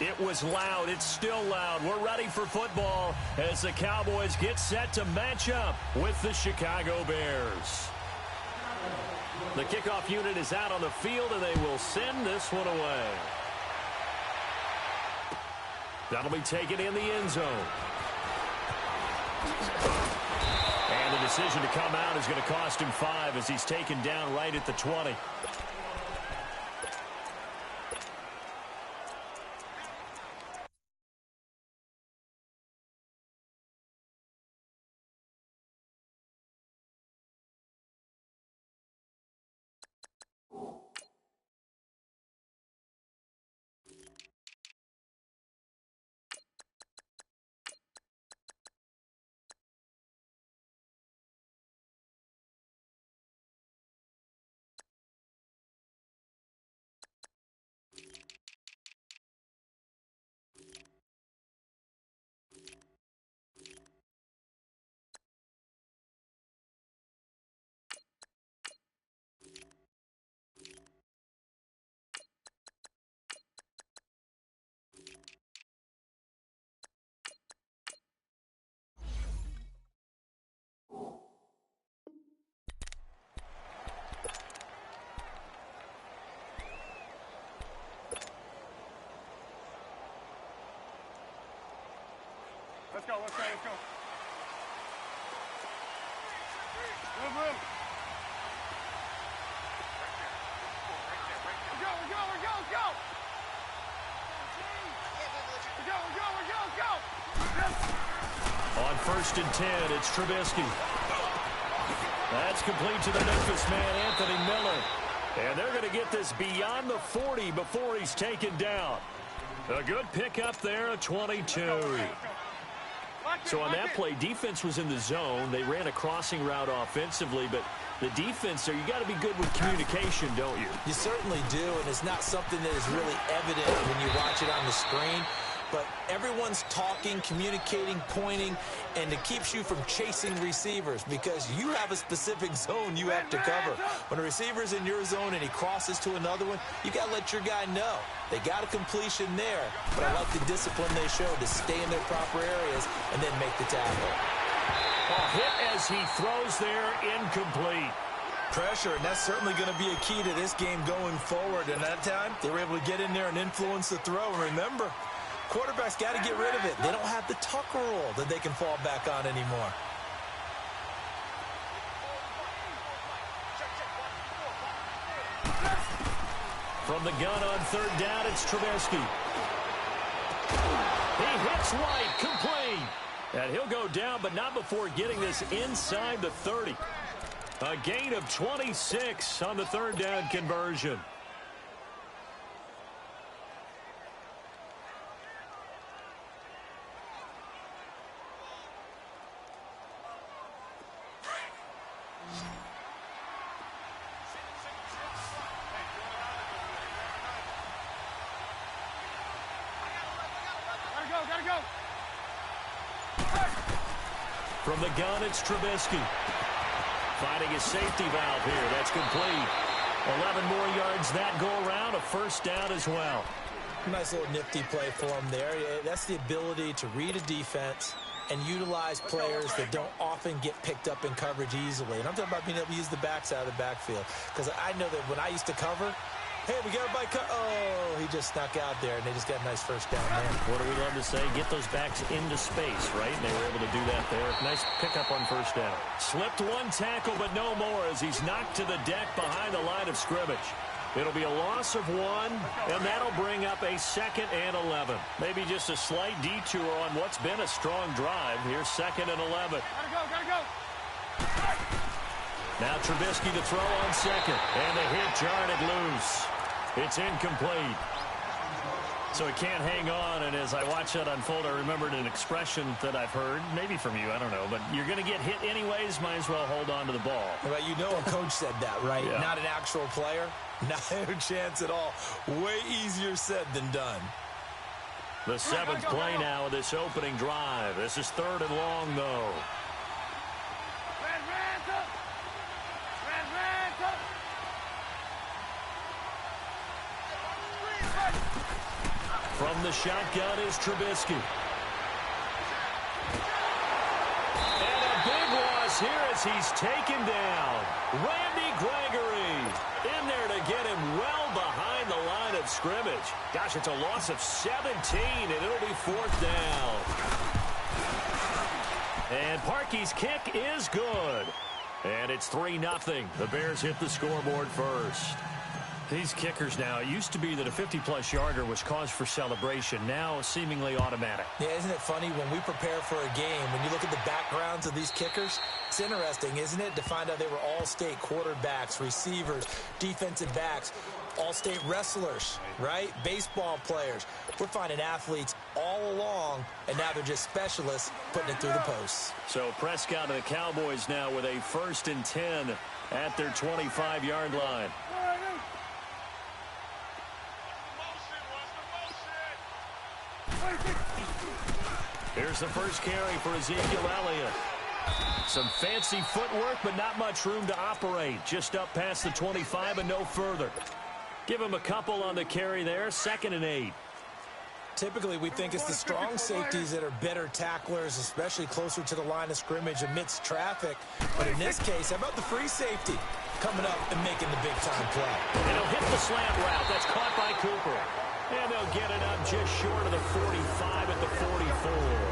It was loud. It's still loud. We're ready for football as the Cowboys get set to match up with the Chicago Bears. The kickoff unit is out on the field, and they will send this one away. That'll be taken in the end zone. And the decision to come out is going to cost him 5 as he's taken down right at the 20. Let's go, let's go, let's go. Move, move. We're go, we're go, we're go, let's go. We're go, we're go, we're go, let's go. On 1st and 10, it's Trubisky. That's complete to the Memphis man, Anthony Miller. And they're going to get this beyond the 40 before he's taken down. A good pickup there, a 22. So on that play, defense was in the zone. They ran a crossing route offensively, but the defense there, you got to be good with communication, don't you? You certainly do, and it's not something that is really evident when you watch it on the screen. But everyone's talking, communicating, pointing, and it keeps you from chasing receivers because you have a specific zone you have to cover. When a receiver's in your zone and he crosses to another one, you got to let your guy know. They got a completion there, but I like the discipline they showed to stay in their proper areas and then make the tackle. A hit as he throws there, incomplete. Pressure, and that's certainly going to be a key to this game going forward. And that time, they were able to get in there and influence the throw. And remember, quarterbacks got to get rid of it. They don't have the Tucker rule that they can fall back on anymore. From the gun on 3rd down, it's Trubisky. He hits right, complete. And he'll go down, but not before getting this inside the 30. A gain of 26 on the 3rd down conversion. Gotta go. From the gun, it's Trubisky. Finding his safety valve here. That's complete. 11 more yards that go around. A 1st down as well. Nice little nifty play for him there. That's the ability to read a defense and utilize players that don't often get picked up in coverage easily. And I'm talking about being able to use the backs out of the backfield. Because I know that when I used to cover, hey, we got a bike. Oh, he just snuck out there, and they just got a nice 1st down there. What do we love to say? Get those backs into space, right? And they were able to do that there. Nice pickup on 1st down. Slipped one tackle, but no more as he's knocked to the deck behind the line of scrimmage. It'll be a loss of 1, and that'll bring up a 2nd and 11. Maybe just a slight detour on what's been a strong drive. Here's 2nd and 11. Gotta go. Now Trubisky to throw on 2nd, and the hit jarred it loose. It's incomplete. So it can't hang on, and as I watch that unfold, I remembered an expression that I've heard, maybe from you, I don't know, but you're going to get hit anyways, might as well hold on to the ball. Well, you know a coach said that, right? Yeah. Not an actual player. Not a chance at all. Way easier said than done. The 7th play now of this opening drive. This is 3rd and long, though. From the shotgun is Trubisky. And a big loss here as he's taken down. Randy Gregory in there to get him well behind the line of scrimmage. Gosh, it's a loss of 17, and it'll be 4th down. And Parkey's kick is good. And it's 3-0. The Bears hit the scoreboard first. These kickers now, it used to be that a 50-plus yarder was cause for celebration. Now seemingly automatic. Yeah, isn't it funny when we prepare for a game, when you look at the backgrounds of these kickers, it's interesting, isn't it, to find out they were all-state quarterbacks, receivers, defensive backs, all-state wrestlers, right? Baseball players. We're finding athletes all along, and now they're just specialists putting it through the posts. So Prescott and the Cowboys now with a 1st and 10 at their 25-yard line. Here's the first carry for Ezekiel Elliott. Some fancy footwork, but not much room to operate. Just up past the 25 and no further. Give him a couple on the carry there. 2nd and 8. Typically, we think it's the strong safeties that are better tacklers, especially closer to the line of scrimmage amidst traffic. But in this case, how about the free safety coming up and making the big-time play? And he'll hit the slant route. That's caught by Cooper. And they'll get it up just short of the 45 at the 44.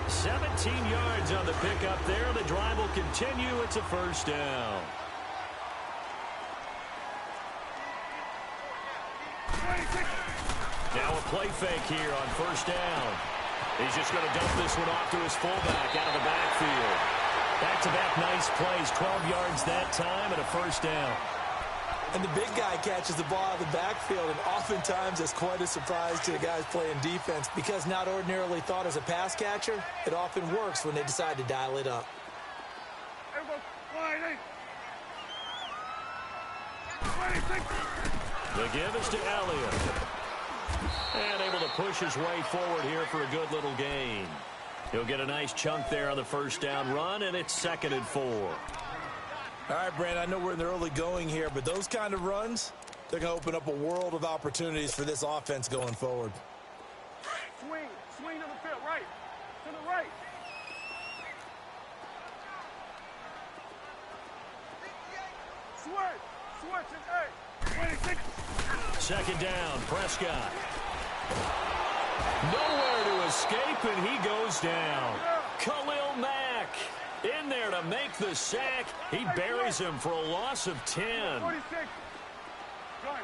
17 yards on the pickup there. The drive will continue. It's a 1st down. Now a play fake here on 1st down. He's just going to dump this one off to his fullback out of the backfield. Back-to-back nice plays. 12 yards that time and a 1st down. And the big guy catches the ball out of the backfield, and oftentimes that's quite a surprise to the guys playing defense because not ordinarily thought as a pass catcher, it often works when they decide to dial it up. The give is to Elliott. And able to push his way forward here for a good little gain. He'll get a nice chunk there on the 1st down run, and it's 2nd and 4. All right, Brandon, I know we're in the early going here, but those kind of runs, they're going to open up a world of opportunities for this offense going forward. Swing to the field, right. To the right. Switch, and 2nd down, Prescott. Nowhere to escape, and he goes down. Khalil Mack in there to make the sack. He buries him for a loss of 10. 46. Gun.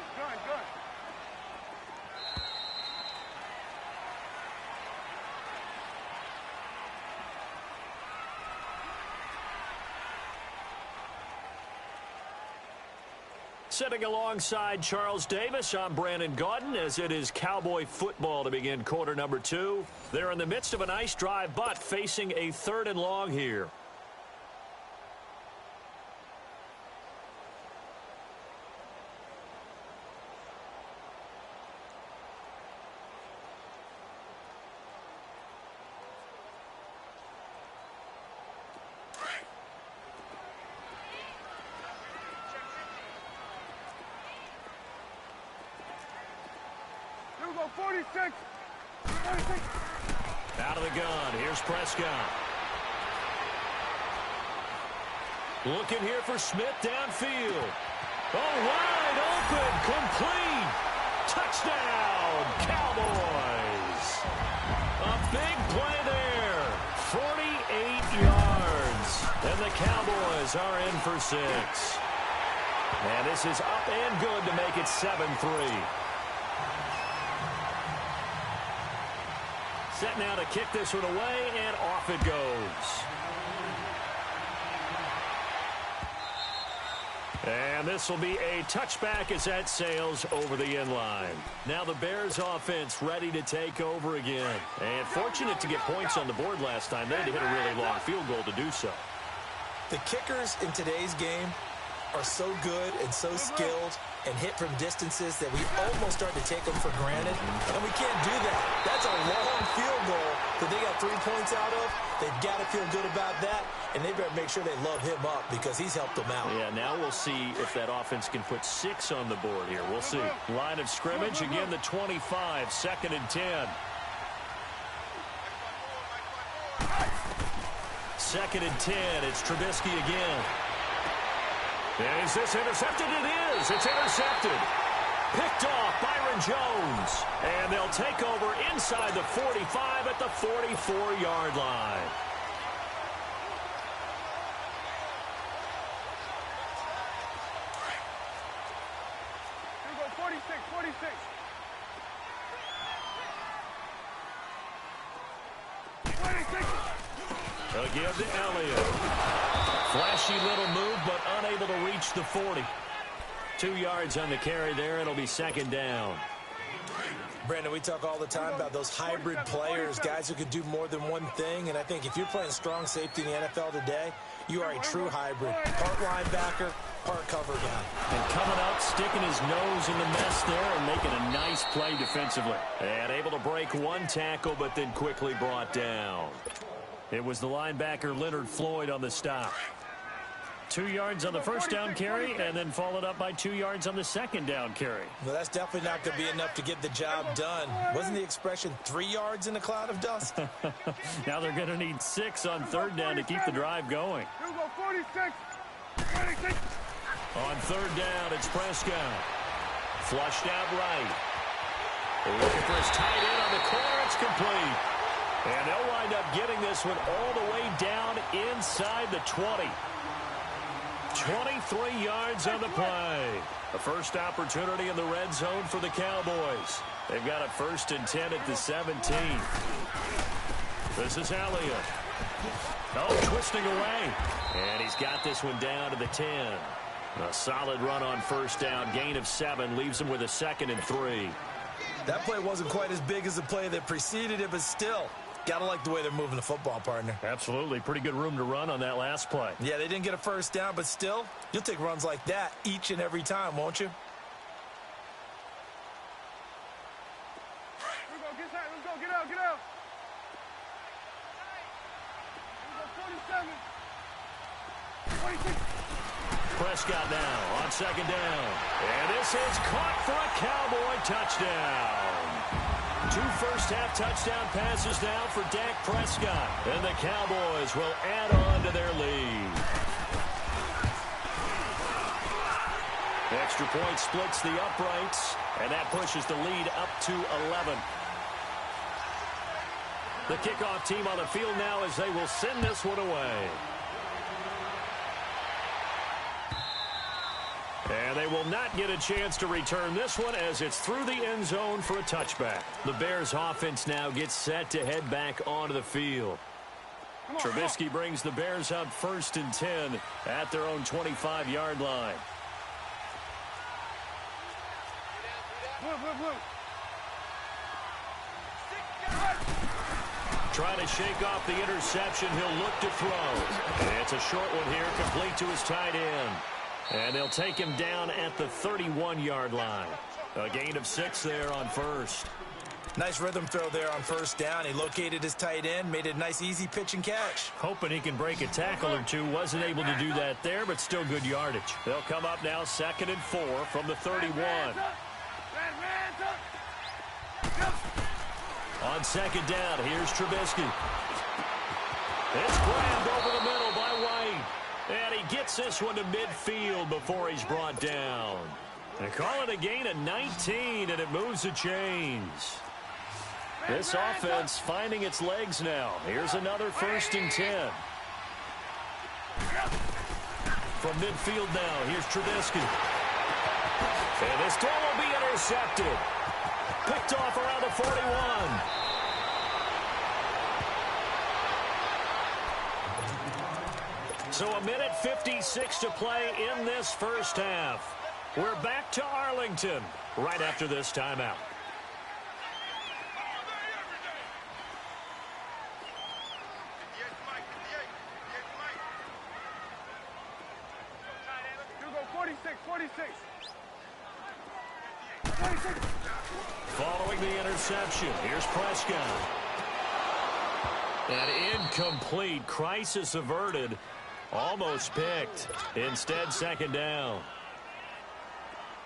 Sitting alongside Charles Davis, I'm Brandon Gaudin as it is Cowboy football to begin quarter number 2. They're in the midst of a nice drive, but facing a 3rd and long here. Here we go, 46. Out of the gun, here's Prescott. Looking here for Smith downfield. Oh, wide open, complete. Touchdown, Cowboys. A big play there, 48 yards. And the Cowboys are in for 6. And this is up and good to make it 7-3. Set now to kick this one away, and off it goes. And this will be a touchback as that sails over the end line. Now the Bears offense ready to take over again. And fortunate to get points on the board last time. They had to hit a really long field goal to do so. The kickers in today's game are so good and so skilled and hit from distances that we almost start to take them for granted, and we can't do that. That's a long field goal that they got 3 points out of, they've got to feel good about that, and they better make sure they love him up because he's helped them out. Yeah, now we'll see if that offense can put 6 on the board here. We'll see. Line of scrimmage, again the 25, 2nd and 10. 2nd and 10, it's Trubisky again. Is this intercepted? It is. It's intercepted. Picked off Byron Jones. And they'll take over inside the 45 at the 44-yard line. Here we go, 46, 46. Again to Elliott. Flashy little move, but unable to reach the 40. 2 yards on the carry there. It'll be 2nd down. Brandon, we talk all the time about those hybrid players, guys who can do more than one thing. And I think if you're playing strong safety in the NFL today, you are a true hybrid. Part linebacker, part cover guy. And coming up, sticking his nose in the mess there and making a nice play defensively. And able to break 1 tackle, but then quickly brought down. It was the linebacker Leonard Floyd on the stop. 2 yards on the first down carry, and then followed up by 2 yards on the 2nd down carry. Well, that's definitely not going to be enough to get the job done. Wasn't the expression 3 yards in a cloud of dust? Now they're going to need 6 on 3rd down to keep the drive going. Here we go, 46. 46. On 3rd down, it's Prescott. Flushed out right. Looking for his tight end on the corner. It's complete. And they'll wind up getting this one all the way down inside the 20. 23 yards on the play. The first opportunity in the red zone for the Cowboys. They've got a 1st and 10 at the 17. This is Elliott. Oh, twisting away. And he's got this one down to the 10. A solid run on 1st down. Gain of 7 leaves him with a 2nd and 3. That play wasn't quite as big as the play that preceded it, but still, gotta like the way they're moving the football, partner. Absolutely. Pretty good room to run on that last play. Yeah, they didn't get a 1st down, but still, you'll take runs like that each and every time, won't you? Here we go, get out, let's go, get out, get out. Here we go, 47. 26. Prescott now on 2nd down. And this is caught for a Cowboy touchdown. 2 first-half touchdown passes now for Dak Prescott. And the Cowboys will add on to their lead. Extra point splits the uprights, and that pushes the lead up to 11. The kickoff team on the field now as they will send this one away. And they will not get a chance to return this one as it's through the end zone for a touchback. The Bears offense now gets set to head back onto the field. Trubisky brings the Bears up 1st and 10 at their own 25-yard line. Trying to shake off the interception. He'll look to throw. And it's a short one here, complete to his tight end. And they'll take him down at the 31-yard line. A gain of 6 there on 1st. Nice rhythm throw there on 1st down. He located his tight end, made it a nice, easy pitch and catch. Hoping he can break a tackle or two. Wasn't able to do that there, but still good yardage. They'll come up now 2nd and 4 from the 31. On 2nd down, here's Trubisky. It's grabbed over the middle by White. And he gets this one to midfield before he's brought down. They call it a gain of 19, and it moves the chains. This offense finding its legs now. Here's another 1st and 10. From midfield now, here's Trubisky. And this throw will be intercepted. Picked off around the 41. So a minute 56 to play in this first half. We're back to Arlington right after this timeout. Here we go, 46, 46. Following the interception, here's Prescott. And incomplete. Crisis averted. Almost picked. Instead, second down.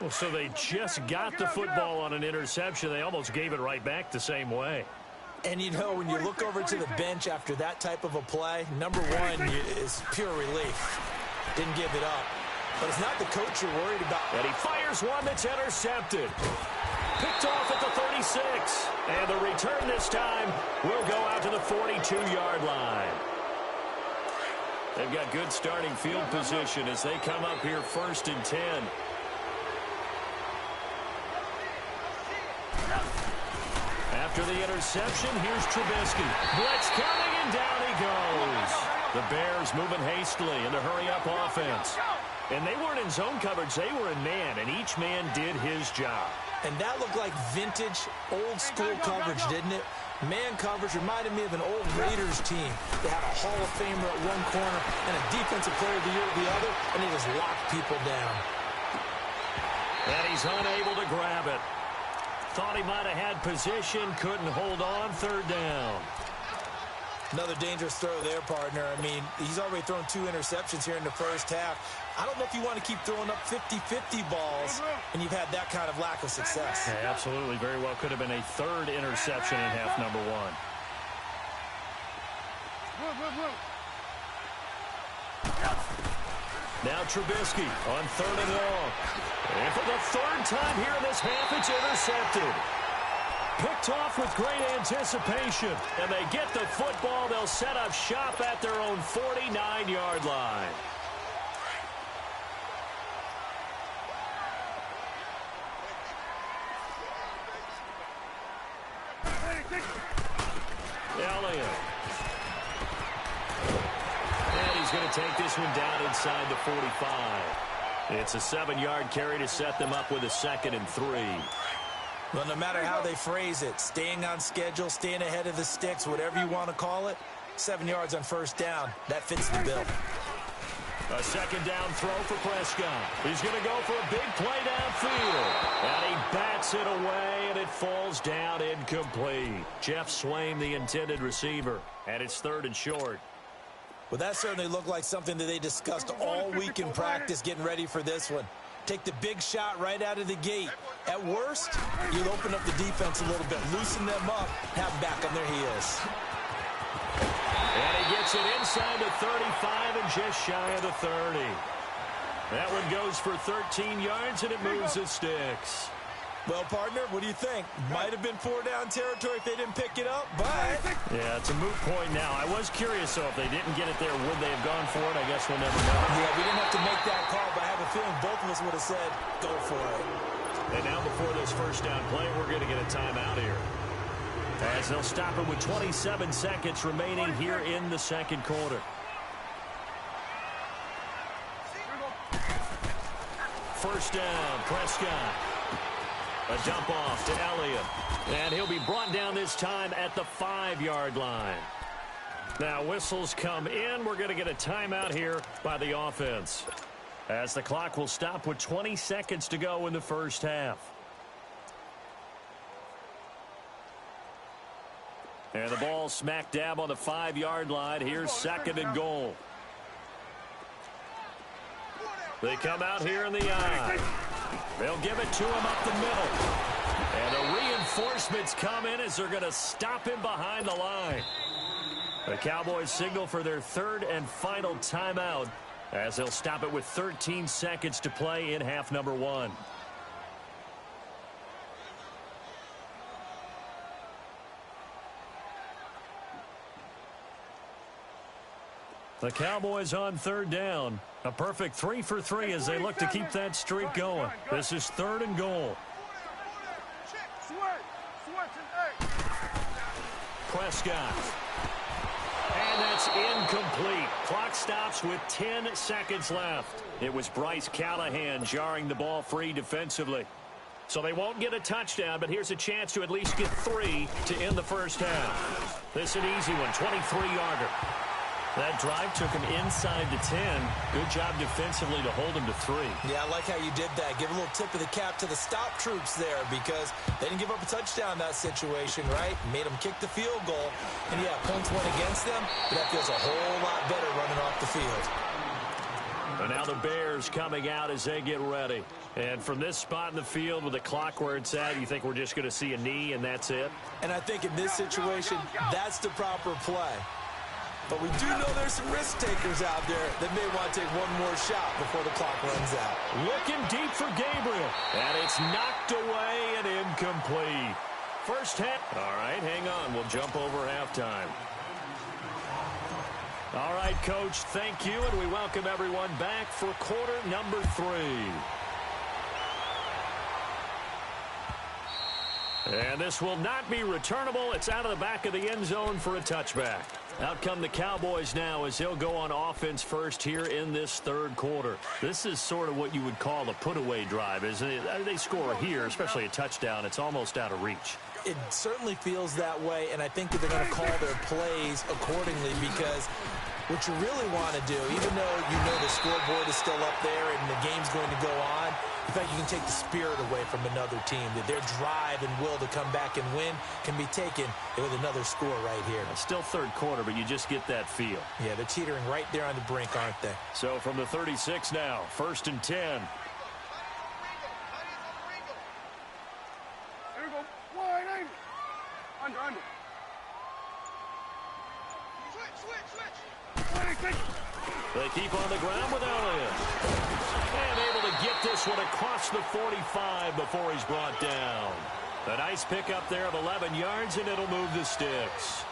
Well, so they just got the football on an interception. They almost gave it right back the same way. And, you know, when you look over to the bench after that type of a play, number one is pure relief. Didn't give it up. But it's not the coach you're worried about. And he fires one that's intercepted. Picked off at the 36. And the return this time will go out to the 42-yard line. They've got good starting field position as they come up here 1st and 10. After the interception, here's Trubisky. Blitz coming, and down he goes. The Bears moving hastily in the hurry-up offense. And they weren't in zone coverage. They were in man, and each man did his job. And that looked like vintage, old-school coverage, didn't it? Man coverage reminded me of an old Raiders team. They had a Hall of Famer at one corner and a Defensive Player of the Year at the other, and they just locked people down. And he's unable to grab it. Thought he might have had position, couldn't hold on, 3rd down. Another dangerous throw there, partner. I mean, he's already thrown 2 interceptions here in the first half. I don't know if you want to keep throwing up 50-50 balls, and you've had that kind of lack of success. Yeah, absolutely. Very well could have been a 3rd interception in half number 1. Now Trubisky on 3rd and long. And for the 3rd time here in this half, it's intercepted. Picked off with great anticipation. And they get the football. They'll set up shop at their own 49-yard line. Elliott. And he's going to take this one down inside the 45. It's a 7-yard carry to set them up with a 2nd and 3. Well, no matter how they phrase it, staying on schedule, staying ahead of the sticks, whatever you want to call it, 7 yards on 1st down, that fits the bill. A 2nd down throw for Prescott. He's going to go for a big play downfield. And he bats it away, and it falls down incomplete. Jeff Swain, the intended receiver, and it's 3rd and short. Well, that certainly looked like something that they discussed all week in practice getting ready for this one. Take the big shot right out of the gate. At worst, you'll open up the defense a little bit, loosen them up, have them back on their heels. And he gets it inside the 35 and just shy of the 30. That one goes for 13 yards, and it moves the sticks. Well, partner, what do you think? Might have been 4-down territory if they didn't pick it up, but... Yeah, it's a moot point now. I was curious, though, if they didn't get it there, would they have gone for it? I guess we'll never know. Yeah, we didn't have to make that call, but I have a feeling both of us would have said, go for it. And now before this 1st down play, we're going to get a timeout here. As they'll stop it with 27 seconds remaining here in the 2nd quarter. First down, Prescott. A dump off to Elliott. And he'll be brought down this time at the 5-yard line. Now whistles come in. We're going to get a timeout here by the offense, as the clock will stop with 20 seconds to go in the 1st half. And the ball smack dab on the 5-yard line. Here's 2nd and goal. They come out here in the eye. They'll give it to him up the middle. And the reinforcements come in as they're going to stop him behind the line. The Cowboys signal for their 3rd and final timeout, as they'll stop it with 13 seconds to play in half number 1. The Cowboys on 3rd down. A perfect 3 for 3 as they look to keep that streak going. This is 3rd and goal. Prescott. And that's incomplete. Clock stops with 10 seconds left. It was Bryce Callahan jarring the ball free defensively. So they won't get a touchdown, but here's a chance to at least get 3 to end the 1st half. This is an easy one, 23-yarder. That drive took him inside the 10. Good job defensively to hold him to 3. Yeah, I like how you did that. Give a little tip of the cap to the stop troops there because they didn't give up a touchdown in that situation, right? Made them kick the field goal. And, yeah, points went against them, but that feels a whole lot better running off the field. And now the Bears coming out as they get ready. And from this spot in the field with the clock where it's at, you think we're just going to see a knee and that's it? And I think in this situation, that's the proper play. But we do know there's some risk takers out there that may want to take one more shot before the clock runs out. Looking deep for Gabriel. And it's knocked away and incomplete. First half. All right, hang on. We'll jump over halftime. All right, Coach, thank you, and we welcome everyone back for quarter number 3. And this will not be returnable. It's out of the back of the end zone for a touchback. Out come the Cowboys now as they'll go on offense first here in this third quarter. This is sort of what you would call a put-away drive, isn't it? They score here, especially a touchdown. It's almost out of reach. It certainly feels that way, and I think that they're going to call their plays accordingly because what you really want to do, even though you know the scoreboard is still up there and the game's going to go on, in fact, you can take the spirit away from another team, that their drive and will to come back and win can be taken with another score right here. It's still third quarter, but you just get that feel. Yeah, they're teetering right there on the brink, aren't they? So from the 36 now, 1st and 10. Here we go. Wide angle. Under. Switch. They keep on the ground with Elliott. And able to get this one across the 45 before he's brought down. A nice pickup there of 11 yards, and it'll move the sticks.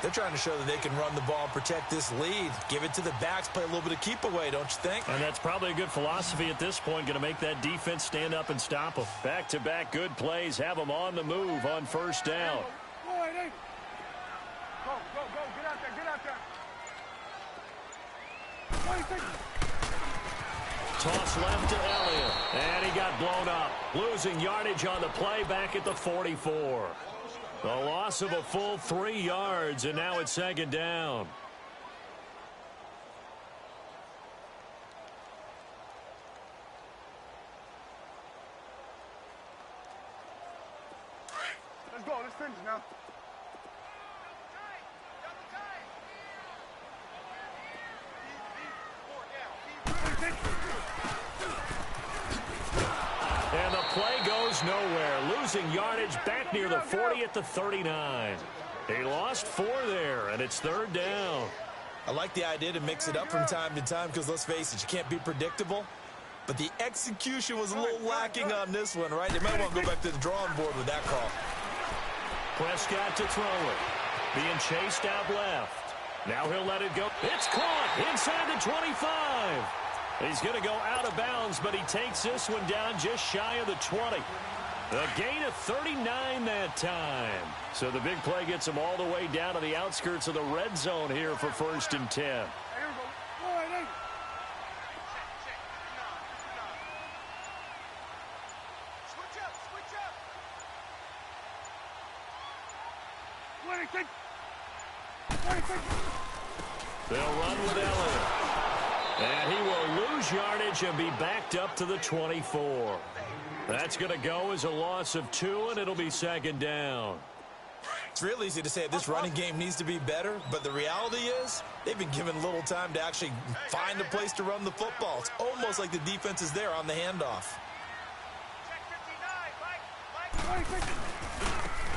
They're trying to show that they can run the ball and protect this lead. Give it to the backs, play a little bit of keep away, don't you think? And that's probably a good philosophy at this point, going to make that defense stand up and stop them. Back-to-back good plays, have them on the move on first down. Wide angle. Go. Get out there. Toss left to Elliott, and he got blown up. Losing yardage on the play back at the 44. The loss of a full 3 yards, and now it's 2nd down. Let's go. Let's finish now. And the play goes nowhere. Losing yardage back near the 40 at the 39. He lost 4 there, and it's 3rd down. I like the idea to mix it up from time to time because, let's face it, you can't be predictable. But the execution was a little lacking on this one, right? They might want to go back to the drawing board with that call. Prescott to throw it. Being chased out left. Now he'll let it go. It's caught inside the 25. He's going to go out of bounds, but he takes this one down just shy of the 20. A gain of 39 that time. So the big play gets him all the way down to the outskirts of the red zone here for 1st and 10. Here we go. Wide angle. Switch up. 26. They'll run with Elliott. And he will lose yardage and be backed up to the 24. That's going to go as a loss of 2, and it'll be 2nd down. It's real easy to say this running game needs to be better, but the reality is they've been given little time to actually find a place to run the football. It's almost like the defense is there on the handoff.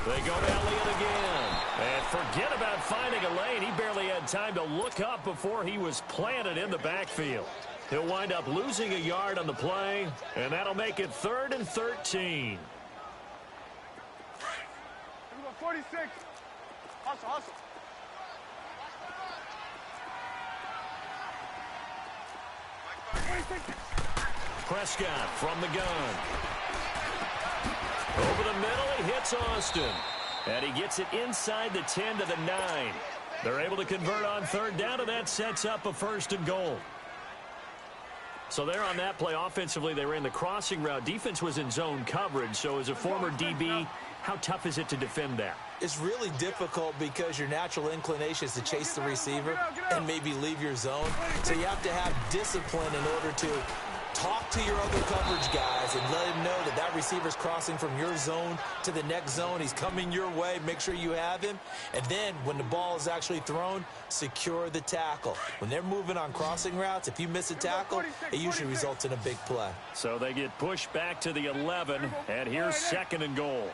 They go to Elliott again. And forget about finding a lane. He barely had time to look up before he was planted in the backfield. He'll wind up losing a yard on the play, and that'll make it 3rd and 13. Here we go. 46. Hustle. Prescott from the gun. Over the middle, he hits Austin. And he gets it inside the 10 to the 9. They're able to convert on 3rd down, and that sets up a 1st and goal. So there on that play, offensively, they ran the crossing route. Defense was in zone coverage, so as a former DB, how tough is it to defend that? is really difficult because your natural inclination is to chase the receiver and maybe leave your zone. So you have to have discipline in order to talk to your other coverage guys and let him know that that receiver's crossing from your zone to the next zone. He's coming your way. Make sure you have him. And then when the ball is actually thrown, secure the tackle. When they're moving on crossing routes, if you miss a tackle, it usually results in a big play. So they get pushed back to the 11, and here's 2nd and goal.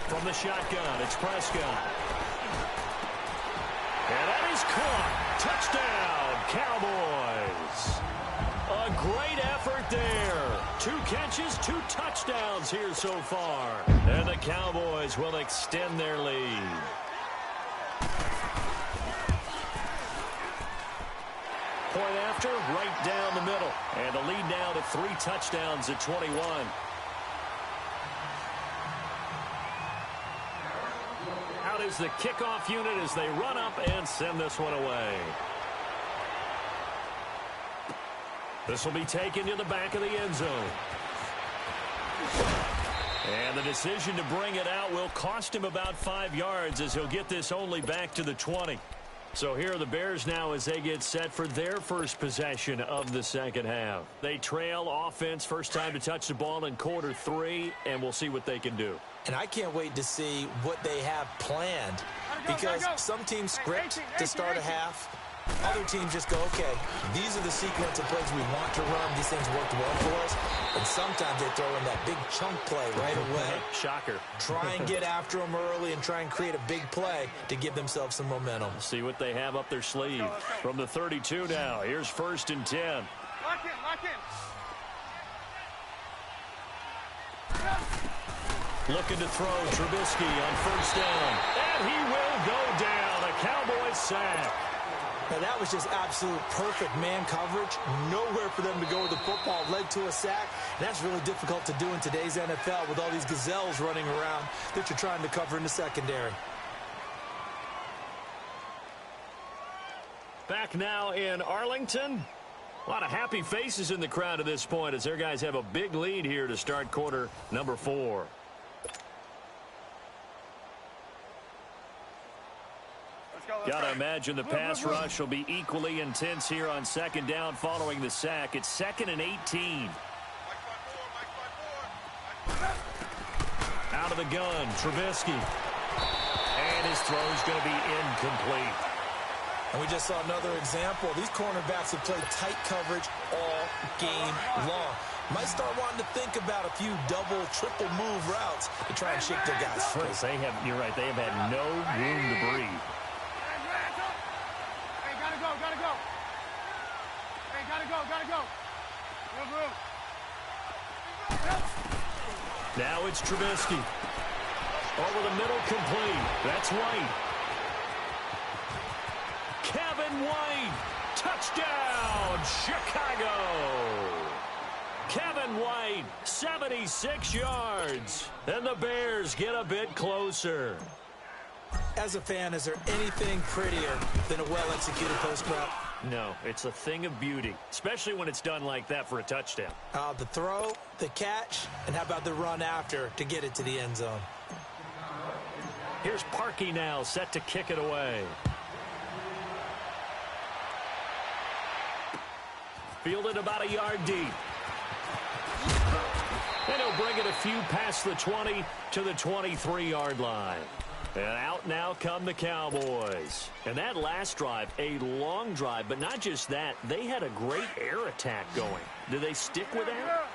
From the shotgun, it's Prescott. And that is caught. Touchdown, Cowboys. A great effort there. 2 catches, 2 touchdowns here so far. And the Cowboys will extend their lead. Point after, right down the middle. And the lead now to 3 touchdowns at 21. Out is the kickoff unit as they run up and send this one away. This will be taken to the back of the end zone. And the decision to bring it out will cost him about 5 yards as he'll get this only back to the 20. So here are the Bears now as they get set for their first possession of the second half. They trail offense, first time to touch the ball in quarter 3, and we'll see what they can do. And I can't wait to see what they have planned because some teams script to start a half. Other teams just go, okay, these are the sequence of plays we want to run. These things worked well for us. And sometimes they throw in that big chunk play right away. Shocker. Try and get after them early and try and create a big play to give themselves some momentum. See what they have up their sleeve. From the 32 now, here's 1st and 10. Lock in, lock in. Looking to throw Trubisky on 1st down. And he will go down. A Cowboys sack. Now, that was just absolute perfect man coverage. Nowhere for them to go with the football. Led to a sack. And that's really difficult to do in today's NFL with all these gazelles running around that you're trying to cover in the secondary. Back now in Arlington. A lot of happy faces in the crowd at this point as their guys have a big lead here to start quarter number 4. Got to imagine the pass rush will be equally intense here on 2nd down following the sack. It's 2nd and 18. Out of the gun, Trubisky. And his throw's going to be incomplete. And we just saw another example. These cornerbacks have played tight coverage all game long. Might start wanting to think about a few double, triple move routes to try and shake their guys free. You're right, they have had no room to breathe. Now it's Trubisky. Over the middle, complete. That's White. Kevin White. Touchdown, Chicago. Kevin White, 76 yards. And the Bears get a bit closer. As a fan, is there anything prettier than a well-executed post route? No, it's a thing of beauty, especially when it's done like that for a touchdown. The throw, the catch, and how about the run after to get it to the end zone? Here's Parkey now, set to kick it away. Fielded about a yard deep. And he'll bring it a few past the 20 to the 23-yard line. And out now come the Cowboys. And that last drive, a long drive, but not just that. They had a great air attack going. Do they stick with that?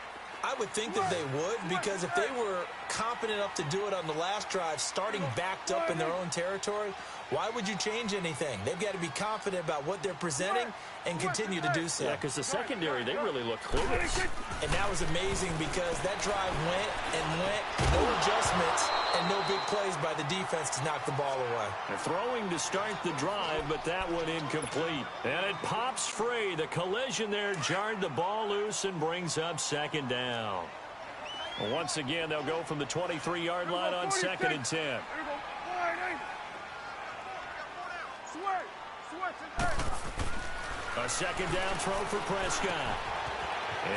I would think that they would, because if they were competent enough to do it on the last drive, starting backed up in their own territory, why would you change anything? They've got to be confident about what they're presenting and continue to do so. Yeah, because the secondary, they really look clueless. And that was amazing because that drive went and went, no adjustments and no big plays by the defense to knock the ball away. They're throwing to start the drive, but that one incomplete. And it pops free. The collision there jarred the ball loose and brings up 2nd down. Once again, they'll go from the 23-yard line on 2nd and 10. A 2nd down throw for Prescott.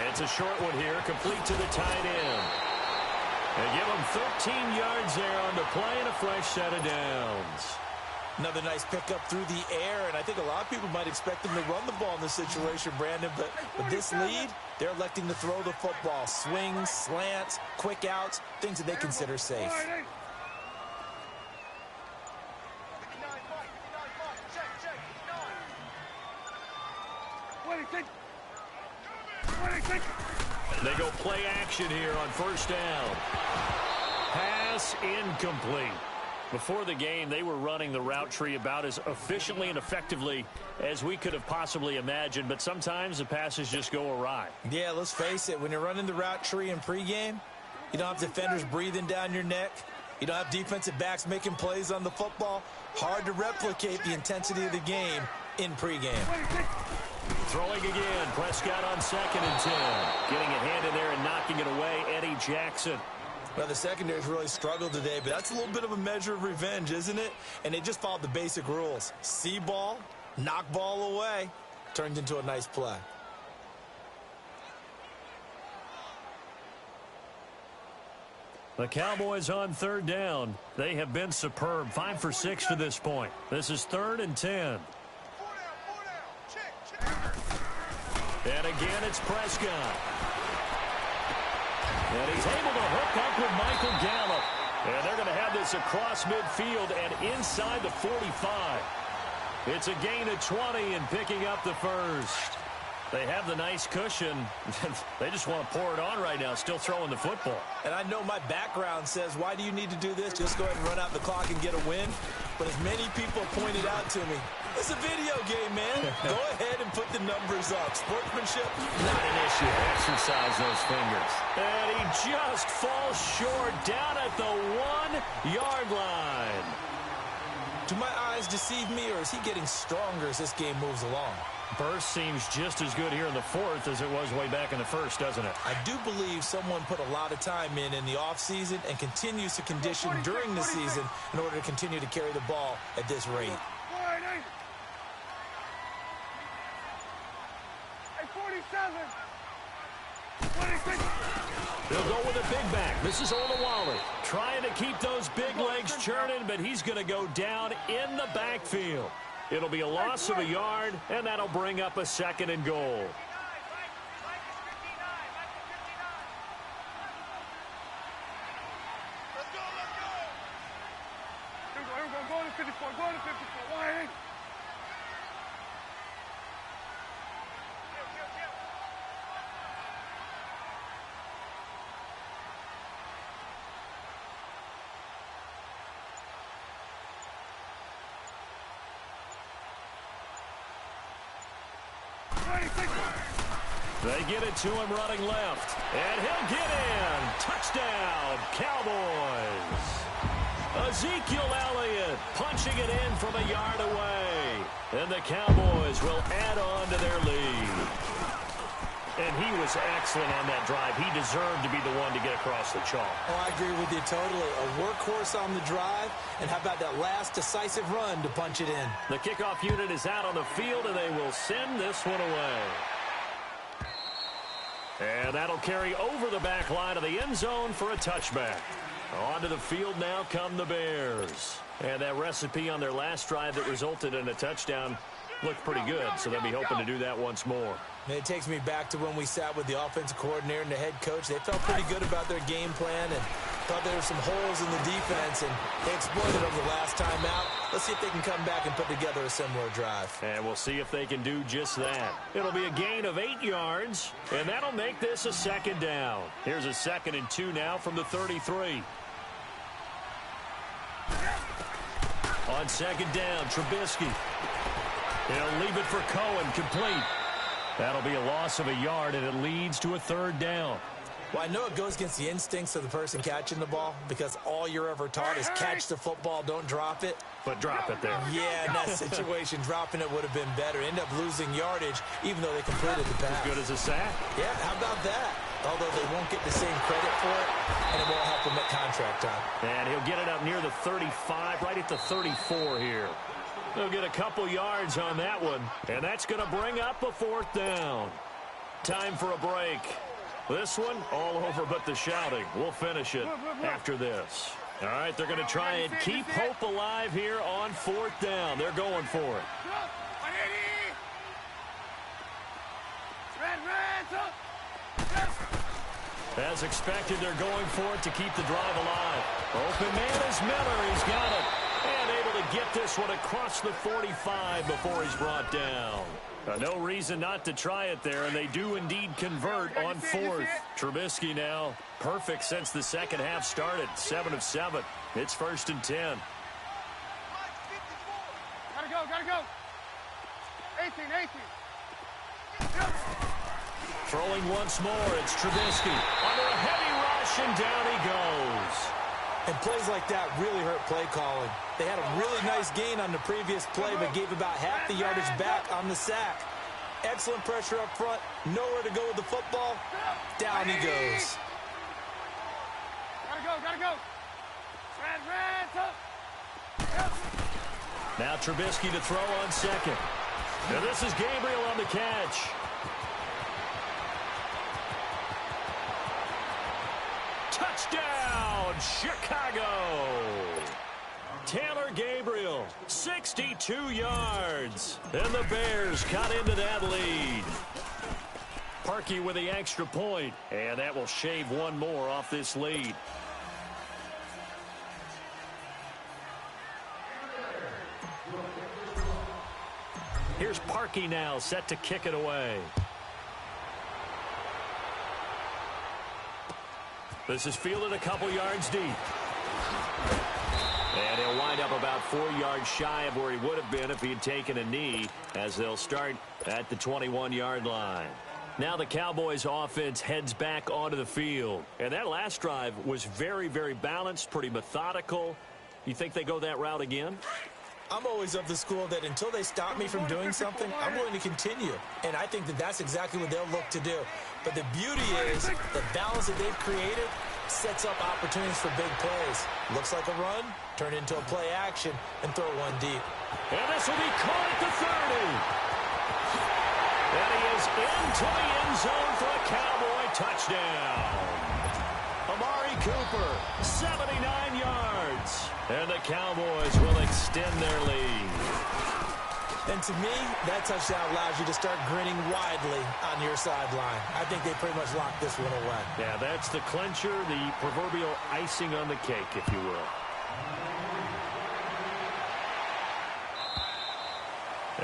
It's a short one here, complete to the tight end. They give him 13 yards there on the play and a fresh set of downs. Another nice pickup through the air, and I think a lot of people might expect them to run the ball in this situation, Brandon, but with this lead, they're electing to throw the football. Swings, slants, quick outs, things that they consider safe. They go play action here on first down. Pass incomplete. Before the game, they were running the route tree about as efficiently and effectively as we could have possibly imagined, but sometimes the passes just go awry. Yeah, let's face it. When you're running the route tree in pregame, you don't have defenders breathing down your neck. You don't have defensive backs making plays on the football. Hard to replicate the intensity of the game in pregame. Throwing again. Prescott on 2nd and 10. Getting a hand in there and knocking it away, Eddie Jackson. Well, the secondary's really struggled today, but that's a little bit of a measure of revenge, isn't it? And they just followed the basic rules. See ball, knock ball away. Turned into a nice play. The Cowboys on 3rd down. They have been superb. 5 for 6 to this point. This is 3rd and 10. And again, it's Prescott. And he's able to hook up with Michael Gallup. And they're going to have this across midfield and inside the 45. It's a gain of 20 and picking up the first. They have the nice cushion. They just want to pour it on right now, still throwing the football. And I know my background says, why do you need to do this? Just go ahead and run out the clock and get a win. But as many people pointed out to me, it's a video game, man. Go ahead and put the numbers up. Sportsmanship, not an issue. Exercise those fingers. And he just falls short down at the 1-yard line. Do my eyes deceive me, or is he getting stronger as this game moves along? Burst seems just as good here in the 4th as it was way back in the 1st, doesn't it? I do believe someone put a lot of time in the offseason and continues to condition during the season in order to continue to carry the ball at this rate. They'll go with a big back. This is Olawale trying to keep those big legs churning, but he's going to go down in the backfield. It'll be a loss of a yard, and that'll bring up a 2nd and goal. Go to 54. Go to 54. Why? They get it to him running left, and he'll get in. Touchdown, Cowboys. Ezekiel Elliott punching it in from a yard away. And the Cowboys will add on to their lead. And he was excellent on that drive. He deserved to be the one to get across the chalk. Oh, I agree with you totally. A workhorse on the drive. And how about that last decisive run to punch it in? The kickoff unit is out on the field, and they will send this one away. And that'll carry over the back line of the end zone for a touchback. Onto the field now come the Bears. And that recipe on their last drive that resulted in a touchdown looked pretty good, so they'll be hoping to do that once more. And it takes me back to when we sat with the offensive coordinator and the head coach. They felt pretty good about their game plan and thought there were some holes in the defense, and they exploited them the last time out. Let's see if they can come back and put together a similar drive. And we'll see if they can do just that. It'll be a gain of 8 yards, and that'll make this a 2nd down. Here's a 2nd and 2 now from the 33. On 2nd down, Trubisky. He'll leave it for Cohen, complete. That'll be a loss of a yard, and it leads to a 3rd down. Well, I know it goes against the instincts of the person catching the ball because all you're ever taught is catch the football, don't drop it. But drop it there. Yeah, in that situation, dropping it would have been better. End up losing yardage, even though they completed the pass. As good as a sack? Yeah, how about that? Although they won't get the same credit for it, and it won't help them at contract time. And he'll get it up near the 35, right at the 34 here. They'll get a couple yards on that one, and that's going to bring up a 4th down. Time for a break. This one, all over but the shouting. We'll finish it after this. All right, they're going to try and keep hope alive here on 4th down. They're going for it. As expected, they're going for it to keep the drive alive. Open man is Miller. He's got it. And able to get this one across the 45 before he's brought down. No reason not to try it there, and they do indeed convert on 4th. Trubisky now perfect since the second half started. 7 of 7. It's 1st and 10. Gotta go. 18. Throwing once more, it's Trubisky. Under a heavy rush, and down he goes. And plays like that really hurt play calling. They had a really nice gain on the previous play, but gave about half the yardage back on the sack. Excellent pressure up front. Nowhere to go with the football. Down he goes. Gotta go. Now Trubisky to throw on 2nd. Now this is Gabriel on the catch. Touchdown, Chicago! Taylor Gabriel, 62 yards. And the Bears cut into that lead. Parkey with the extra point, and that will shave one more off this lead. Here's Parkey now, set to kick it away. This is fielded a couple yards deep. And he'll wind up about 4 yards shy of where he would have been if he had taken a knee, as they'll start at the 21-yard line. Now the Cowboys offense heads back onto the field. And that last drive was very, very balanced, pretty methodical. You think they go that route again? I'm always of the school that until they stop me from doing something, I'm willing to continue. And I think that that's exactly what they'll look to do. But the beauty is the balance that they've created sets up opportunities for big plays. Looks like a run, turn into a play action, and throw one deep. And this will be caught at the 30. And he is into the end zone for a Cowboy touchdown. Amari Cooper, 79 yards. And the Cowboys will extend their lead. And to me, that touchdown allows you to start grinning widely on your sideline. I think they pretty much locked this one away. Yeah, that's the clincher, the proverbial icing on the cake, if you will.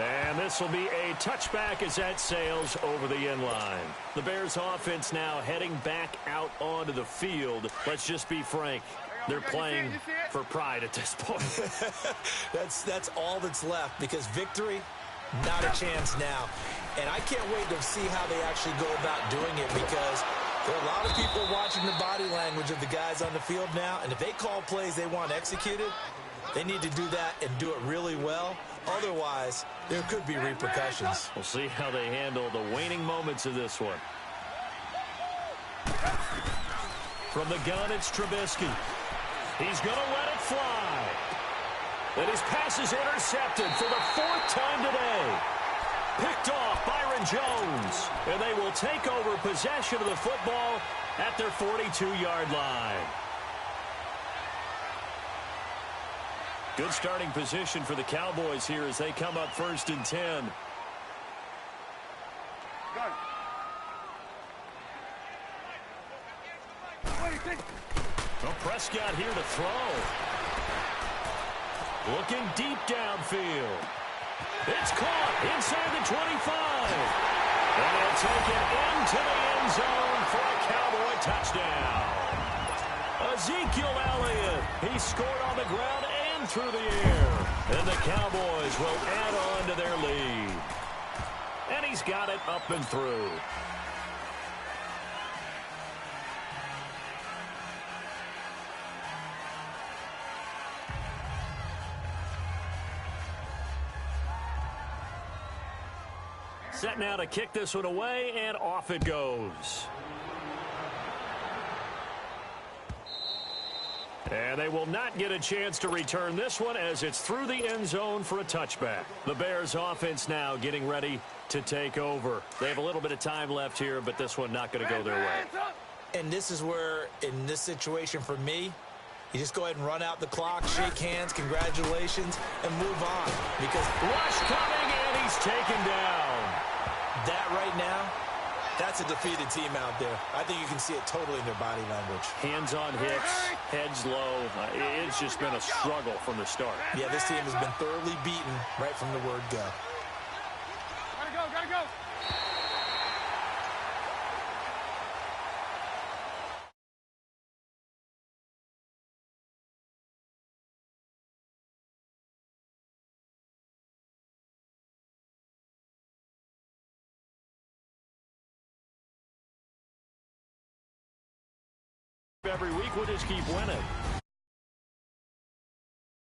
And this will be a touchback as that sails over the end line. The Bears offense now heading back out onto the field. Let's just be frank. They're playing for pride at this point. That's all that's left, because victory, not a chance now. And I can't wait to see how they actually go about doing it, because there are a lot of people watching the body language of the guys on the field now, and if they call plays they want executed, they need to do that and do it really well. Otherwise, there could be repercussions. We'll see how they handle the waning moments of this one. From the gun, it's Trubisky. He's going to let it fly. And his pass is intercepted for the 4th time today. Picked off Byron Jones. And they will take over possession of the football at their 42-yard line. Good starting position for the Cowboys here as they come up 1st and 10. Well, Prescott here to throw. Looking deep downfield. It's caught inside the 25. And they'll take it into the end zone for a Cowboy touchdown. Ezekiel Elliott, he scored on the ground and through the air. And the Cowboys will add on to their lead. And he's got it up and through. Set now to kick this one away, and off it goes. And they will not get a chance to return this one as it's through the end zone for a touchback. The Bears offense now getting ready to take over. They have a little bit of time left here, but this one not going to go their way. And this is where, in this situation for me, you just go ahead and run out the clock, shake hands, congratulations, and move on. Because rush coming, and he's taken down. That right now, that's a defeated team out there. I think you can see it totally in their body language. Hands on hips, heads low. It's just been a struggle from the start. Yeah, this team has been thoroughly beaten right from the word go. Gotta go, gotta go. Every week we'll just keep winning.